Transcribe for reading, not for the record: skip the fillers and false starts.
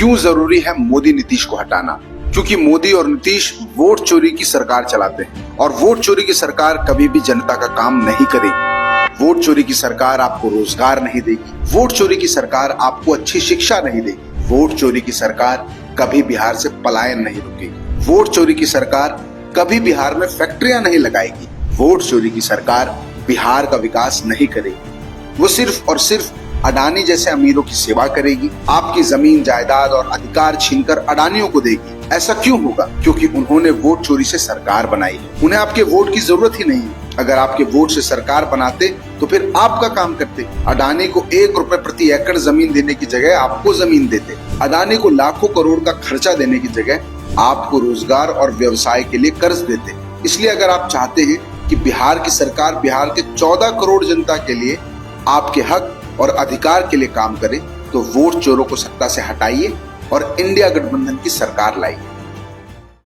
क्यों जरूरी है मोदी नीतीश को हटाना? क्योंकि मोदी और नीतीश वोट चोरी की सरकार चलाते हैं और वोट चोरी की सरकार कभी भी जनता का काम नहीं करेगी। वोट चोरी की सरकार आपको रोजगार नहीं देगी। वोट चोरी की सरकार आपको अच्छी शिक्षा नहीं देगी। वोट चोरी की सरकार कभी बिहार से पलायन नहीं रुकेगी। वोट चोरी की सरकार कभी बिहार में फैक्ट्रियां नहीं लगाएगी। वोट चोरी की सरकार बिहार का विकास नहीं करेगी। वो सिर्फ और सिर्फ अडानी जैसे अमीरों की सेवा करेगी। आपकी जमीन जायदाद और अधिकार छीनकर अडानियों को देगी। ऐसा क्यों होगा? क्योंकि उन्होंने वोट चोरी से सरकार बनाई है। उन्हें आपके वोट की जरूरत ही नहीं है। अगर आपके वोट से सरकार बनाते तो फिर आपका काम करते। अडानी को 1 रुपए प्रति एकड़ जमीन देने की जगह आपको जमीन देते। अडानी को लाखों करोड़ का खर्चा देने की जगह आपको रोजगार और व्यवसाय के लिए कर्ज देते। इसलिए अगर आप चाहते हैं कि बिहार की सरकार बिहार के 14 करोड़ जनता के लिए आपके हक और अधिकार के लिए काम करे, तो वोट चोरों को सत्ता से हटाइए और इंडिया गठबंधन की सरकार लाइए।